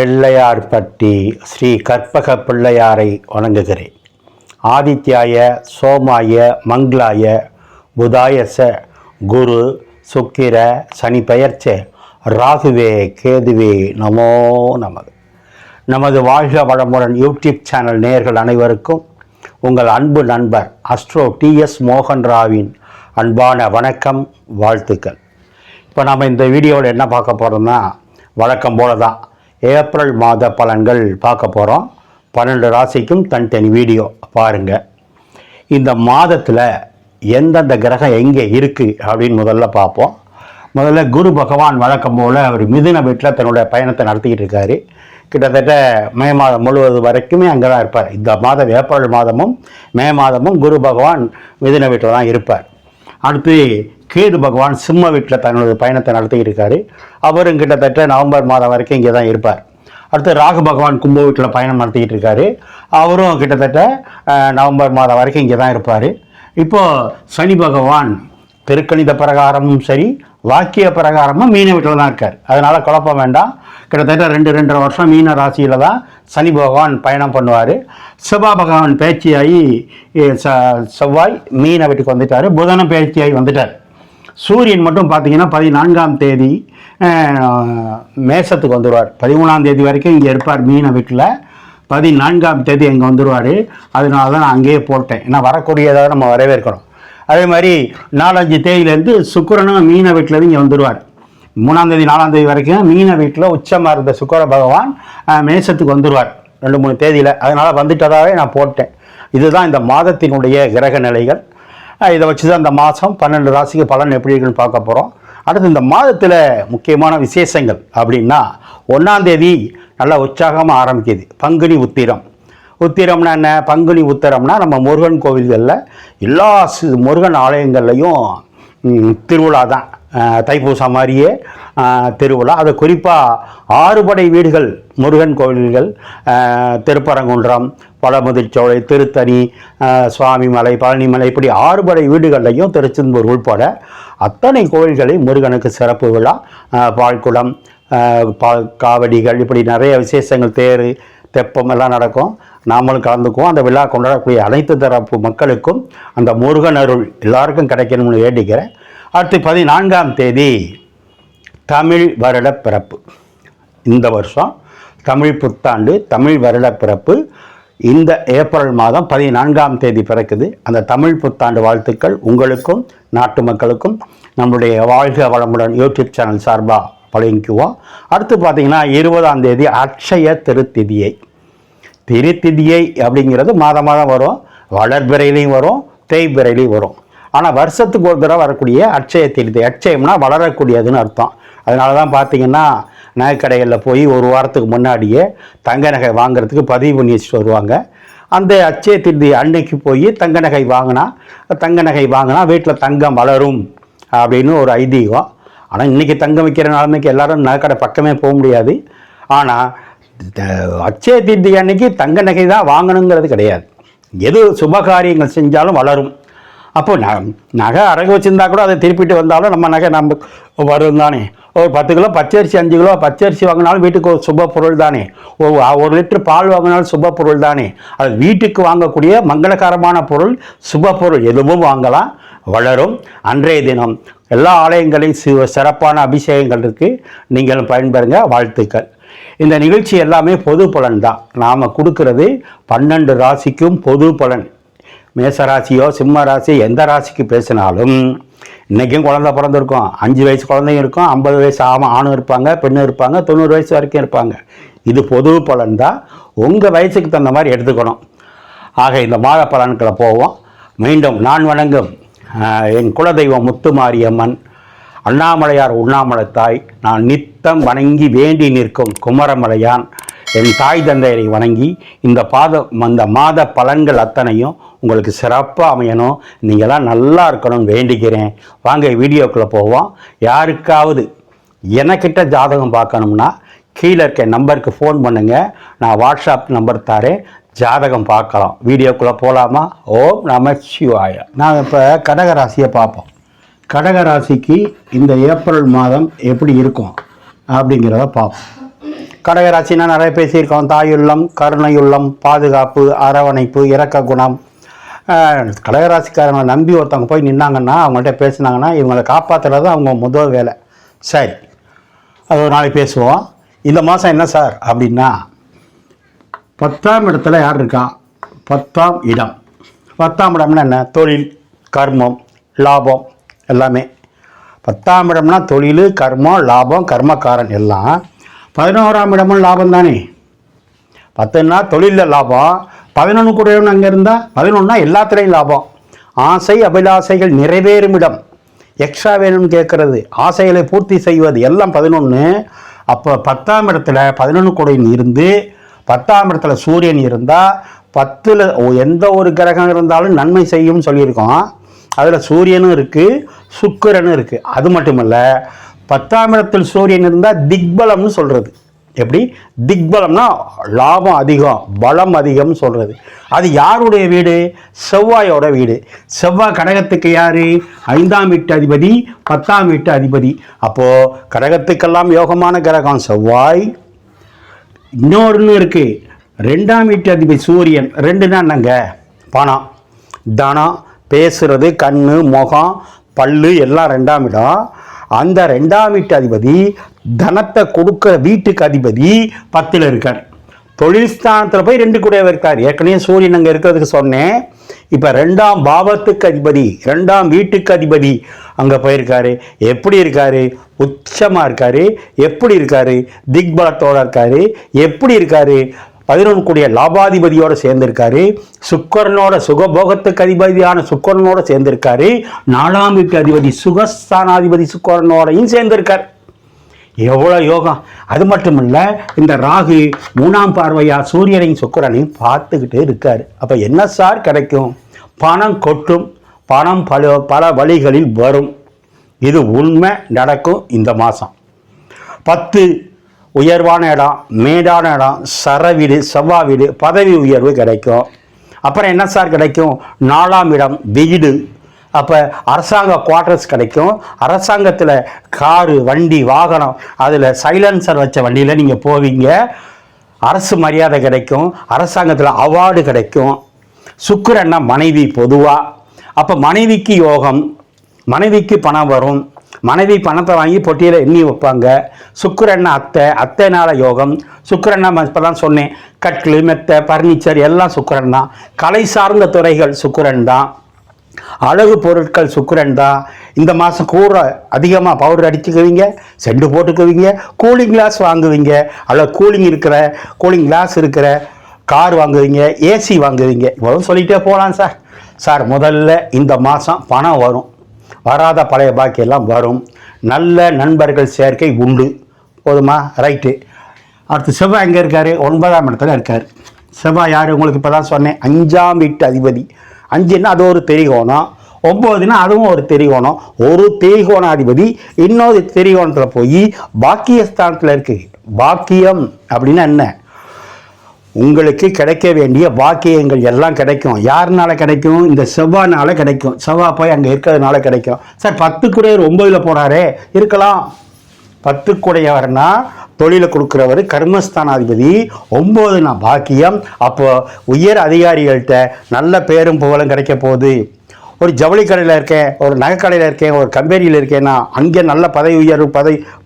பிள்ளையார்பட்டி ஸ்ரீ கற்பக பிள்ளையாரை வணங்குகிறேன். ஆதித்யாய சோமாய மங்களாய புதாயச குரு சுக்கிர சனி பெயர்ச்ச ராகுவே கேதுவே நமோ நமது வாழ்க வளமுடன் யூடியூப் சேனல் நேயர்கள் அனைவருக்கும் உங்கள் அன்பு நண்பர் அஸ்ட்ரோ TS மோகன்ராவின் அன்பான வணக்கம், வாழ்த்துக்கள். இப்போ நம்ம இந்த வீடியோவில் என்ன பார்க்க போகிறோம்னா, வழக்கம் போல தான் ஏப்ரல் மாத பலன்கள் பார்க்க போகிறோம். 12 ராசிக்கும் தனித்தனி வீடியோ பாருங்கள். இந்த மாதத்தில் எந்தெந்த கிரகம் எங்கே இருக்குது அப்படின்னு முதல்ல பார்ப்போம். முதல்ல குரு பகவான் வழக்கம் போல் அவர் மிதுன வீட்டில் தன்னுடைய பயணத்தை நடத்திக்கிட்டு இருக்காரு. கிட்டத்தட்ட மே மாதம் முழுவதும் வரைக்குமே அங்கே தான் இருப்பார். இந்த மாதம் ஏப்ரல் மாதமும் மே மாதமும் குரு பகவான் மிதுன வீட்டில் தான் இருப்பார். அடுத்து கேது பகவான் சிம்ம வீட்டில் தன்னுடைய பயணத்தை நடத்திக்கிட்டு இருக்காரு. அவரும் கிட்டத்தட்ட நவம்பர் மாதம் வரைக்கும் இங்கே தான் இருப்பார். அடுத்து ராகு பகவான் கும்ப வீட்டில் பயணம் நடத்திக்கிட்டு இருக்காரு. அவரும் கிட்டத்தட்ட நவம்பர் மாதம் வரைக்கும் இங்கே தான் இருப்பார். இப்போது சனி பகவான் திருக்கணித பிரகாரமும் சரி, வாக்கிய பிரகாரமும் மீன வீட்டில் தான் இருக்கார். அதனால் குழப்பம் வேண்டாம். கிட்டத்தட்ட 2.5 வருஷம் மீன ராசியில் தான் சனி பகவான் பயணம் பண்ணுவார். செவ்வாய் பகவான் பேச்சியாகி செவ்வாய் மீன வீட்டுக்கு வந்துட்டார். புதனும் பேச்சியாகி வந்துட்டார். சூரியன் மட்டும் பார்த்தீங்கன்னா 14ஆம் தேதி மேசத்துக்கு வந்துடுவார். 13ஆம் தேதி வரைக்கும் இங்கே இருப்பார் மீன வீட்டில். 14ஆம் தேதி இங்கே வந்துடுவார். அதனால தான் நான் அங்கேயே போட்டேன். ஏன்னா வரக்கூடியதாக நம்ம வரவேற்கிறோம். அதே மாதிரி 4-5 தேதியிலேருந்து சுக்கிரனும் மீன வீட்டிலேருந்து இங்கே வந்துடுவார். 3ஆம் தேதி 4ஆம் தேதி வரைக்கும் மீன வீட்டில் உச்சமாக இருந்த சுக்கிர பகவான் மேசத்துக்கு வந்துடுவார் 2-3 தேதியில். அதனால் வந்துட்டதாகவே நான் போட்டேன். இதுதான் இந்த மாதத்தினுடைய கிரக நிலைகள். இதை வச்சு தான் இந்த மாதம் 12 ராசிக்கு பலன் எப்படி இருக்குன்னு பார்க்க போகிறோம். அடுத்து இந்த மாதத்தில் முக்கியமான விசேஷங்கள் அப்படின்னா, 1ஆம் தேதி நல்லா உற்சாகமாக ஆரம்பிக்குது. பங்குனி உத்திரம். உத்திரம்னா என்ன? பங்குனி உத்திரம்னா நம்ம முருகன் கோவில்களில் எல்லா முருகன் ஆலயங்கள்லையும் திருவிழா தான். தைப்பூசம் மாதிரியே திருவிழா. அது குறிப்பாக 6 படை வீடுகள் முருகன் கோவில்கள், திருப்பரங்குன்றம், பழமுதிர்ச்சோலை, திருத்தணி, சுவாமிமலை, பழனிமலை, இப்படி 6 படை வீடுகள்லையும் திருச்செந்தூர் உள்பட அத்தனை கோவில்களையும் முருகனுக்கு சிறப்பு விழா, பால்குடம், காவடிகள், இப்படி நிறைய விசேஷங்கள், தேர் தெப்பம் எல்லாம் நடக்கும். நாமளும் கலந்துக்குவோம். அந்த விழா கொண்டாடக்கூடிய அனைத்து தரப்பு மக்களுக்கும் அந்த முருகன் அருள் எல்லாருக்கும் கிடைக்கணும்னு வேண்டிக்கிறேன். அடுத்து 14ஆம் தேதி தமிழ் வருட பிறப்பு. இந்த வருஷம் தமிழ் புத்தாண்டு, தமிழ் வருட பிறப்பு இந்த ஏப்ரல் மாதம் 14ஆம் தேதி பிறக்குது. அந்த தமிழ் புத்தாண்டு வாழ்த்துக்கள் உங்களுக்கும் நாட்டு மக்களுக்கும் நம்முடைய வாழ்க வளமுடன் யூடியூப் சேனல் சார்பாக வழங்கிக்குவோம். அடுத்து பார்த்திங்கன்னா 20ஆம் தேதி அட்சய திருத்திதியை. திருத்திதியை அப்படிங்கிறது மாதம் வரும். வளர்பிறையிலையும் வரும், தேய்பிறையிலையும் வரும். ஆனால் வருஷத்துக்கு ஒரு தடவை வரக்கூடிய அட்சய திருத்தி. அட்சயம்னா வளரக்கூடியதுன்னு அர்த்தம். அதனால தான் பார்த்திங்கன்னா நகைக்கடைகளில் போய் ஒரு வாரத்துக்கு முன்னாடியே தங்க நகை வாங்குறதுக்கு பதிவு பண்ணி வச்சுட்டு வருவாங்க. அந்த அட்சய திருத்தி அன்னைக்கு போய் தங்க நகை வாங்கினா வீட்டில் தங்கம் வளரும் அப்படின்னு ஒரு ஐதீகம். ஆனால் இன்றைக்கி தங்கம் வைக்கிற நிலைமைக்கு எல்லோரும் நகைக்கடை பக்கமே போக முடியாது. ஆனால் அட்சய திருத்தி அன்னைக்கு தங்க நகை தான் வாங்கணுங்கிறது கிடையாது. எது சுபகாரியங்கள் செஞ்சாலும் வளரும். அப்போ நகை அடகு வச்சுருந்தா கூட அதை திருப்பிட்டு வந்தாலும் நம்ம நகை நம்ம வரும் தானே. ஒரு 10 கிலோ பச்சரிசி, 5 கிலோ பச்சரிசி வாங்கினாலும் வீட்டுக்கு ஒரு சுப பொருள் தானே. 1 லிட்டர் பால் வாங்கினாலும் சுப பொருள் தானே. அது வீட்டுக்கு வாங்கக்கூடிய மங்களகரமான பொருள், சுப பொருள் எதுவும் வாங்கலாம், வளரும். அன்றைய தினம் எல்லா ஆலயங்களையும் சிறப்பான அபிஷேகங்கள் இருக்குது. நீங்களும் பயன்பெறுங்க. வாழ்த்துக்கள். இந்த நிகழ்ச்சி எல்லாமே பொது பலன் தான். நாம் கொடுக்கறது 12 ராசிக்கும் பொது பலன். மேசராசியோ சிம்ம ராசி எந்த ராசிக்கு பேசினாலும், இன்றைக்கும் குழந்தை பிறந்திருக்கும், 5 வயசு குழந்தையும் இருக்கும், 50 வயசு ஆணும் இருப்பாங்க, பெண்ணும் இருப்பாங்க, 90 வயசு வரைக்கும் இருப்பாங்க. இது பொது பலன் தான். உங்கள் வயசுக்கு தகுந்த மாதிரி எடுத்துக்கணும். ஆக இந்த மாத பலன்களை போவோம். மீண்டும் நான் வணங்கும் என் குலதெய்வம் முத்துமாரியம்மன், அண்ணாமலையார் உண்ணாமலை தாய், நான் நித்தம் வணங்கி வேண்டி நிற்கும் குமரமலையான், என் தாய் தந்தையரை வணங்கி இந்த மாத பலன்கள் அத்தனையும் உங்களுக்கு சிறப்பாக அமையணும், நீங்களாம் நல்லா இருக்கணும்னு வேண்டிக்கிறேன். வாங்க வீடியோக்குள்ளே போவோம். யாருக்காவது எனக்கிட்ட ஜாதகம் பார்க்கணும்னா கீழே இருக்க நம்பருக்கு ஃபோன் பண்ணுங்கள். நான் வாட்ஸ்அப் நம்பர் தரேன், ஜாதகம் பார்க்கலாம். வீடியோக்குள்ளே போகலாமா? ஓம் நம சிவாய. நான் இப்போ கடகராசியை பார்ப்போம். கடகராசிக்கு இந்த ஏப்ரல் மாதம் எப்படி இருக்கும் அப்படிங்கிறத பார்ப்போம். கடகராசினா நிறைய பேசியிருக்கோம். தாயுள்ளம், கருணையுள்ளம், பாதுகாப்பு, அரவணைப்பு, இரக்க குணம். கடகராசிக்காரங்களை நம்பி ஒருத்தவங்க போய் நின்னாங்கன்னா, அவங்கள்ட்ட பேசினாங்கன்னா, இவங்களை காப்பாற்றுறது அவங்க முதல் வேலை. சரி, அது ஒரு நாளைக்கு பேசுவோம். இந்த மாதம் என்ன சார் அப்படின்னா, 10ஆம் இடத்துல யார் இருக்கா? 10ஆம் இடம். 10ஆம் இடம்னா என்ன? தொழில், கர்மம், லாபம் எல்லாமே. 10ஆம் இடம்னா தொழில், கர்மம், லாபம், கர்மக்காரன் எல்லாம். 11ஆம் இடமும் லாபம் தானே. 10ன்னா தொழிலில் லாபம், 11 கூட அங்கே இருந்தால் 11னா எல்லாத்துலேயும் லாபம். ஆசை அபிலாசைகள் நிறைவேறும் இடம். எக்ஸ்ட்ரா வேணும்னு கேட்குறது, ஆசைகளை பூர்த்தி செய்வது எல்லாம் 11. அப்போ 10ஆம் இடத்துல 11 கூடையின் இருந்து 10ஆம் இடத்துல சூரியன் இருந்தால் 10ல் எந்த ஒரு கிரகம் இருந்தாலும் நன்மை செய்யும்னு சொல்லியிருக்கோம். அதில் சூரியனும் இருக்குது, சுக்கிரனும் இருக்குது. அது மட்டுமல்ல, 10ஆம் இடத்தில் சூரியன் இருந்தால் திக்பலம்னு சொல்கிறது. எப்படி? திக்பலம்னா லாபம் அதிகம், பலம் அதிகம்னு சொல்கிறது. அது யாருடைய வீடு? செவ்வாயோட வீடு. செவ்வாய் கடகத்துக்கு யார்? 5ஆம் வீட்டு அதிபதி, 10ஆம் வீட்டு அதிபதி. அப்போது கடகத்துக்கெல்லாம் யோகமான கிரகம் செவ்வாய். இன்னொன்று இருக்குது, 2ஆம் வீட்டு அதிபதி சூரியன். 2னா என்னங்க? பணம், தனம், பேசுறது, கண்ணு, முகம், பல்லு எல்லாம் 2ஆம் இடம். அந்த 2ஆம் வீட்டு அதிபதி தனத்தை கொடுக்க வீட்டுக்கு அதிபதி 10ல் இருக்கார். தொழில் ஸ்தானத்தில் போய் 2 கூட இருக்கார். ஏற்கனவே சூரியன் அங்கே இருக்கிறதுக்கு சொன்னேன். இப்போ 2ஆம் பாவத்துக்கு அதிபதி, 2ஆம் வீட்டுக்கு அதிபதி அங்கே போயிருக்காரு. எப்படி இருக்காரு? உச்சமாக இருக்காரு. எப்படி இருக்காரு? திக்பலத்தோடு இருக்காரு. எப்படி இருக்காரு? 11 கூடிய லாபாதிபதியோடு சேர்ந்திருக்காரு. சுக்கரனோட சுகபோகத்துக்கு அதிபதியான சுக்கரனோட சேர்ந்திருக்காரு. 4ஆம் வீட்டு அதிபதி சுகஸ்தானாதிபதி சுக்கரனோடையும் சேர்ந்திருக்கார். எவ்வளோ யோகம்! அது மட்டும் இல்லை, இந்த ராகு 3ஆம் பார்வையாக சூரியனையும் சுக்கிரனையும் பார்த்துக்கிட்டே இருக்கார். அப்போ என்ன சார் கிடைக்கும்? பணம் கொட்டும், பணம் பல வழிகளில் வரும். இது உண்மை, நடக்கும் இந்த மாதம். 10 உயர்வான இடம், மேடான இடம், சர வீடு, செவ்வாய் வீடு, பதவி உயர்வு கிடைக்கும். அப்புறம் என்ன சார் கிடைக்கும்? 4ஆம் இடம் வீடு. அப்போ அரசாங்க குவார்ட்டர்ஸ் கிடைக்கும். அரசாங்கத்தில் காரு, வண்டி, வாகனம், அதில் சைலன்சர் வச்ச வண்டியில் நீங்கள் போவீங்க. அரசு மரியாதை கிடைக்கும். அரசாங்கத்தில் அவார்டு கிடைக்கும். சுக்கிரன்னா மனைவி பொதுவாக. அப்போ மனைவிக்கு யோகம், மனைவிக்கு பணம் வரும். மனைவி பணத்தை வாங்கி பொட்டியில் எண்ணி வைப்பாங்க. சுக்கிரன்னா அத்தை, அத்தைனால யோகம். சுக்கிரன்னா இப்போ தான் சொன்னேன், கட்லு, மெத்தை, பர்னிச்சர் எல்லாம் சுக்கிரன் தான். கலை சார்ந்த துறைகள் சுக்கிரன் தான். அழகு பொருட்கள் சுக்கிரன் தான். இந்த மாதம் கூட அதிகமாக பவுடர் அடிச்சுக்குவீங்க, செண்டு போட்டுக்குவீங்க, கூலிங் கிளாஸ் வாங்குவீங்க, அல்ல கூலிங் கிளாஸ் இருக்கிற கார் வாங்குவீங்க, ஏசி வாங்குவீங்க. இவ்வளோ சொல்லிகிட்டே போகலாம் சார். சார், முதல்ல இந்த மாதம் பணம் வரும். வராத பழைய பாக்கியெல்லாம் வரும். நல்ல நண்பர்கள் சேர்க்கை உண்டு. போதுமா? ரைட்டு. அடுத்து செவ்வாய் எங்கே இருக்கார்? 9ஆம் இடத்துல இருக்கார். செவ்வாய் யார்? உங்களுக்கு இப்போ தான் சொன்னேன், 5ஆம் வீட்டு அதிபதி. 5ன்னா அது ஒரு திரிகோணம், 9ன்னா அதுவும் ஒரு திரிகோணம். ஒரு திரிகோணாதிபதி இன்னொரு திரிகோணத்தில் போய் பாக்கியஸ்தானத்தில் இருக்கு. பாக்கியம் அப்படின்னா என்ன? உங்களுக்கு கிடைக்க வேண்டிய பாக்கியங்கள் எல்லாம் கிடைக்கும். யாருனால கிடைக்கும்? இந்த செவ்வாய்னால கிடைக்கும். செவ்வாய் போய் அங்கே இருக்கிறதுனால கிடைக்கும். சார், 10 கூடையவர் 9ல் போனாரே, இருக்கலாம். 10 கூடையவர்னா தொழிலை கொடுக்குறவர், கர்மஸ்தானாதிபதி. 9னா பாக்கியம். அப்போ உயர் அதிகாரிகள்கிட்ட நல்ல பேரும் புகழும் கிடைக்க போகுது. ஒரு ஜவுளி கடையில் இருக்கேன், ஒரு நகைக்கடையில் இருக்கேன், ஒரு கம்பெனியில் இருக்கேன்னா அங்கே நல்ல பதவி உயர்வு,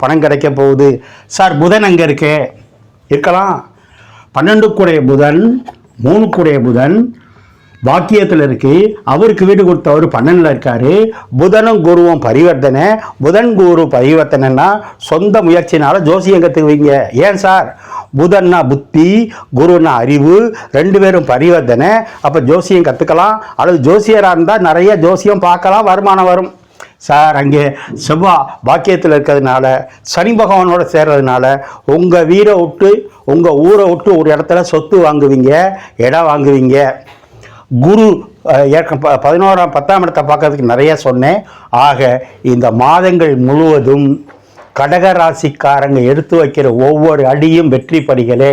பணம் கிடைக்க போகுது. சார், புதன் அங்கே இருக்கே, இருக்கலாம். 12 கூடைய புதன், 3 கூடைய புதன் பாக்கியத்தில் இருக்கு. அவருக்கு வீடு கொடுத்தவர் 12ல் இருக்காரு. புதனும் குருவும் பரிவர்த்தனை. புதன் குரு பரிவர்த்தனைன்னா சொந்த முயற்சினால ஜோசியம் கற்றுக்குவீங்க. ஏன் சார்? புதன்னா புத்தி, குருன்னா அறிவு, 2 பேரும் பரிவர்த்தனை. அப்போ ஜோசியம் கற்றுக்கலாம். அல்லது ஜோசியராக இருந்தால் நிறைய ஜோசியம் பார்க்கலாம், வருமானம் வரும். சார், அங்கே செவ்வாய் பாக்கியத்தில் இருக்கிறதுனால, சனி பகவானோட சேர்றதுனால உங்கள் வீரை விட்டு, உங்கள் ஊரை விட்டு ஒரு இடத்துல சொத்து வாங்குவீங்க, இடம் வாங்குவீங்க. குரு 10ஆம் இடத்தை பார்க்கறதுக்கு நிறைய சொன்னேன். ஆக இந்த மாதங்கள் முழுவதும் கடகராசிக்காரங்க எடுத்து வைக்கிற ஒவ்வொரு அடியும் வெற்றி படிகளே.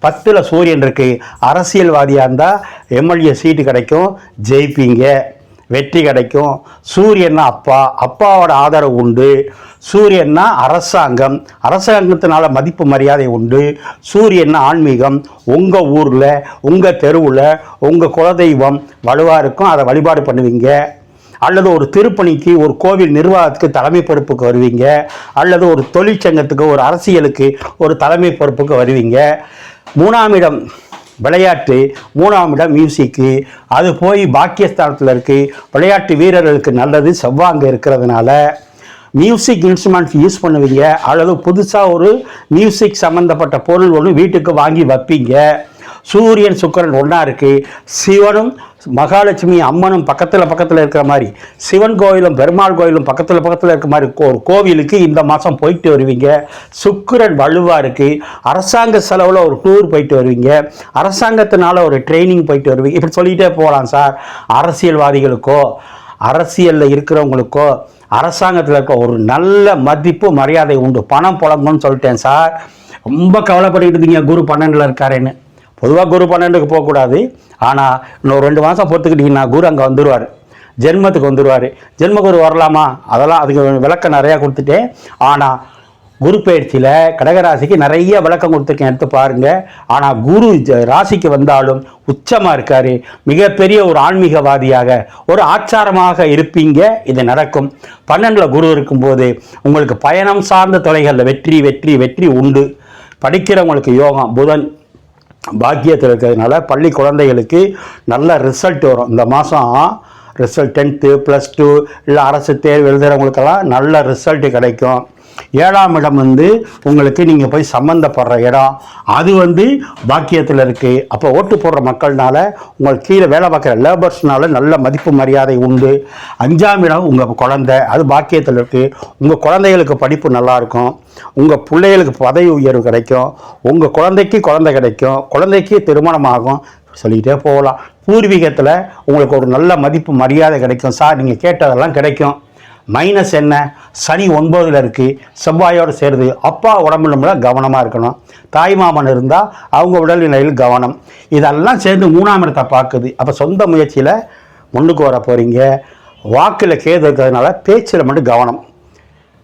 10ல் சூரியன் இருக்கு. அரசியல்வாதியாக இருந்தால் எம்எல்ஏ சீட்டு கிடைக்கும், ஜெயிப்பீங்க. வெற்றி கிடைக்கும். சூரியன்னா அப்பா, அப்பாவோட ஆதரவு உண்டு. சூரியன்னா அரசாங்கம், அரசாங்கத்தினால மதிப்பு மரியாதை உண்டு. சூரியன்னா ஆன்மீகம், உங்கள் ஊரில் உங்கள் தெருவில் உங்கள் குலதெய்வம் வலுவாக இருக்கும், அதை வழிபாடு பண்ணுவீங்க. அல்லது ஒரு திருப்பணிக்கு, ஒரு கோவில் நிர்வாகத்துக்கு தலைமை பொறுப்புக்கு வருவீங்க. அல்லது ஒரு தொழிற்சங்கத்துக்கு, ஒரு அரசியலுக்கு ஒரு தலைமை பொறுப்புக்கு வருவீங்க. 3ஆம் இடம் விளையாட்டு, 3ஆம் இடம் மியூசிக்கு, அது போய் பாக்கியஸ்தானத்தில் இருக்குது. விளையாட்டு வீரர்களுக்கு நல்லது, செவ்வாங்க இருக்கிறதுனால மியூசிக் இன்ஸ்ட்ருமெண்ட்ஸ் யூஸ் பண்ணுவீங்க. அல்லது புதுசாக ஒரு மியூசிக் சம்மந்தப்பட்ட பொருள் ஒன்று வீட்டுக்கு வாங்கி வைப்பீங்க. சூரியன் சுக்கிரன் ஒன்றா இருக்குது. சிவனும் மகாலட்சுமி அம்மனும் பக்கத்தில் இருக்கிற மாதிரி, சிவன் கோயிலும் பெருமாள் கோயிலும் பக்கத்தில் இருக்கிற மாதிரி ஒரு கோவிலுக்கு இந்த மாதம் போயிட்டு வருவீங்க. சுக்கிரன் வலுவாக இருக்குது. அரசாங்க செலவில் ஒரு டூர் போயிட்டு வருவீங்க. அரசாங்கத்தினால ஒரு ட்ரைனிங் போயிட்டு வருவீங்க. இப்படி சொல்லிகிட்டே போகலாம் சார். அரசியல்வாதிகளுக்கோ அரசியலில் இருக்கிறவங்களுக்கோ அரசாங்கத்தில் இருக்க ஒரு நல்ல மதிப்பு மரியாதை உண்டு. பணம் புழங்கும்னு சொல்லிட்டேன் சார். ரொம்ப கவலைப்பட்டு இருந்தீங்க குரு 12ல் இருக்காருன்னு. பொதுவாக குரு 12க்கு போகக்கூடாது. ஆனால் இன்னும் 2 மாதம் பொறுத்துக்கிட்டிங்கன்னா குரு அங்கே வந்துடுவார், ஜென்மத்துக்கு வந்துடுவார். ஜென்ம குரு வரலாமா, அதெல்லாம் அதுக்கு விளக்கம் நிறையா கொடுத்துட்டேன். ஆனால் குரு பயிற்சியில் கடகராசிக்கு நிறைய விளக்கம் கொடுத்துருக்கேன், எடுத்து பாருங்கள். ஆனால் குரு ராசிக்கு வந்தாலும் உச்சமாக இருக்கார். மிகப்பெரிய ஒரு ஆன்மீகவாதியாக, ஒரு ஆச்சாரமாக இருப்பீங்க. இது நடக்கும். 12ல் குரு இருக்கும்போது உங்களுக்கு பயணம் சார்ந்த தொலைகளில் வெற்றி வெற்றி வெற்றி உண்டு. படிக்கிறவங்களுக்கு யோகம். புதன் பாக்கியத்தில் இருக்கிறதுனால பள்ளி குழந்தைகளுக்கு நல்ல ரிசல்ட் வரும். இந்த மாதம் ரிசல்ட் 10th +2 இல்லை அரசு தேர்வு எழுதுகிறவங்களுக்கெல்லாம் நல்ல ரிசல்ட்டு கிடைக்கும். 7ஆம் இடம் உங்களுக்கு நீங்கள் போய் சம்மந்தப்படுற இடம், அது பாக்கியத்தில் இருக்குது. அப்போ ஓட்டு போடுற மக்கள்னால, உங்களுக்கு கீழே வேலை பார்க்குற லேபர்ஸ்னால நல்ல மதிப்பு மரியாதை உண்டு. 5ஆம் இடம் உங்கள் குழந்தை, அது பாக்கியத்தில் இருக்குது. உங்கள் குழந்தைகளுக்கு படிப்பு நல்லாயிருக்கும். உங்கள் பிள்ளைகளுக்கு பதவி உயர்வு கிடைக்கும். உங்கள் குழந்தைக்கு குழந்தை கிடைக்கும். குழந்தைக்கு திருமணமாகும். சொல்லிக்கிட்டே போகலாம். பூர்வீகத்தில் உங்களுக்கு ஒரு நல்ல மதிப்பு மரியாதை கிடைக்கும் சார். நீங்கள் கேட்டதெல்லாம் கிடைக்கும். மைனஸ் என்ன, சனி 9ல் இருக்குது, செவ்வாயோடு சேருது. அப்பா உடம்புல கவனமாக இருக்கணும். தாய்மாமன் இருந்தால் அவங்க உடல்நிலையில் கவனம். இதெல்லாம் சேர்ந்து 3ஆம் இடத்தை பார்க்குது. அப்போ சொந்த முயற்சியில் முன்னுக்கு வர போகிறீங்க. வாக்கில் கேது இருக்கிறதுனால பேச்சில் மட்டும் கவனம்.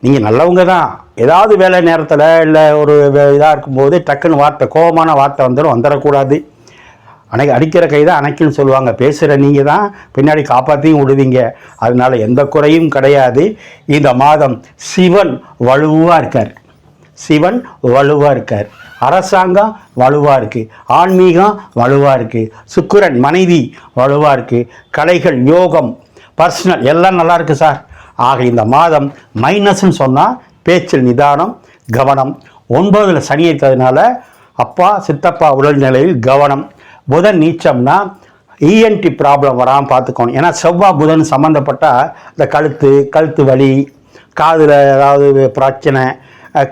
நீங்கள் நல்லவங்க தான். ஏதாவது வேலை நேரத்தில் இல்லை ஒரு இதாக இருக்கும்போது டக்குன்னு வார்த்தை, கோபமான வார்த்தை வந்துடக்கூடாது. அடிக்கிற கை தான் அணைக்குன்னு சொல்லுவாங்க. பேசுகிற நீங்கள் தான் பின்னாடி காப்பாற்றியும் விடுவீங்க. அதனால் எந்த குறையும் கிடையாது. இந்த மாதம் சிவன் வலுவாக இருக்கார். சிவன் வலுவாக இருக்கார். அரசாங்கம் வலுவாக இருக்குது. ஆன்மீகம் வலுவாக இருக்குது. சுக்கிரன் மனைவி வலுவாக இருக்குது. கலைகள், யோகம், பர்சனல் எல்லாம் நல்லா இருக்குது சார். ஆக இந்த மாதம் மைனஸ்ன்னு சொன்னால் பேச்சில் நிதானம், கவனம். 9ல் சனி இருக்கிறதுனால அப்பா சித்தப்பா உடல்நிலையில் கவனம். புதன் நீச்சம்னா இஎன்டி ப்ராப்ளம் வராமல் பார்த்துக்கணும். ஏன்னா செவ்வாய் புதன் சம்மந்தப்பட்டால் இந்த கழுத்து வலி, காதில் ஏதாவது பிரச்சனை,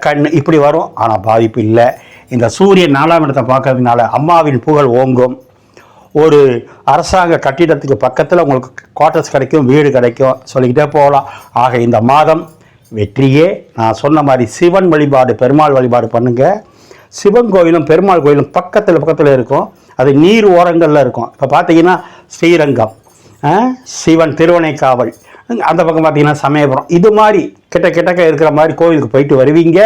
கண் இப்படி வரும். ஆனால் பாதிப்பு இல்லை. இந்த சூரியன் 4ஆம் இடத்தை பார்க்கறதுனால அம்மாவின் புகழ் ஓங்கும். ஒரு அரசாங்க கட்டிடத்துக்கு பக்கத்தில் உங்களுக்கு குவார்ட்டர்ஸ் கிடைக்கும், வீடு கிடைக்கும். சொல்லிக்கிட்டே போகலாம். ஆக இந்த மாதம் வெற்றியே. நான் சொன்ன மாதிரி சிவன் வழிபாடு, பெருமாள் வழிபாடு பண்ணுங்கள். சிவன் கோயிலும் பெருமாள் கோயிலும் பக்கத்தில் இருக்கும். அது நீர் ஓரங்களில் இருக்கும். இப்போ பார்த்தீங்கன்னா ஸ்ரீரங்கம், சிவன் திருவனைக்காவல், அந்த பக்கம் பார்த்தீங்கன்னா சமயபுரம், இது மாதிரி கிட்டக்க இருக்கிற மாதிரி கோவிலுக்கு போயிட்டு வருவீங்க.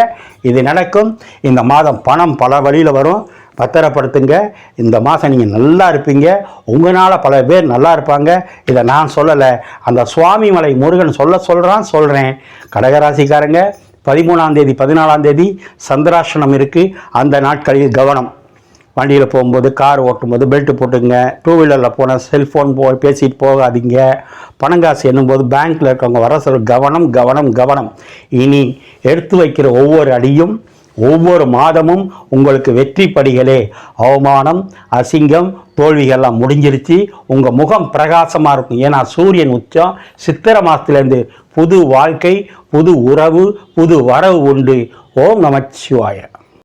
இது நடக்கும். இந்த மாதம் பணம் பல வழியில் வரும். பத்திரப்படுத்துங்க. இந்த மாதம் நீங்கள் நல்லா இருப்பீங்க. உங்களால் பல பேர் நல்லா இருப்பாங்க. இதை நான் சொல்லலை, அந்த சுவாமி மலை முருகன் சொல்கிறேன். கடகராசிக்காரங்க 13ஆம் தேதி 14ஆம் தேதி சந்திராஷ்டமம் இருக்குது. அந்த நாட்களில் கவனம். வண்டியில் போகும்போது, கார் ஓட்டும்போது பெல்ட்டு போட்டுங்க. 2 வீலரில் போனால் செல்ஃபோன் பேசிட்டு போகாதீங்க. பணங்காசு என்னும்போது பேங்க்கில் இருக்கவங்க வர சொல்ல கவனம். இனி எடுத்து வைக்கிற ஒவ்வொரு அடியும், ஒவ்வொரு மாதமும் உங்களுக்கு வெற்றி படிகளே. அவமானம், அசிங்கம், தோல்விகள்லாம் முடிஞ்சிருச்சு. உங்கள் முகம் பிரகாசமாக இருக்கும். ஏன்னா சூரியன் உச்சம். சித்திரை மாதத்துலேருந்து புது வாழ்க்கை, புது உறவு, புது வரவு உண்டு. ஓம் நமச்சிவாய.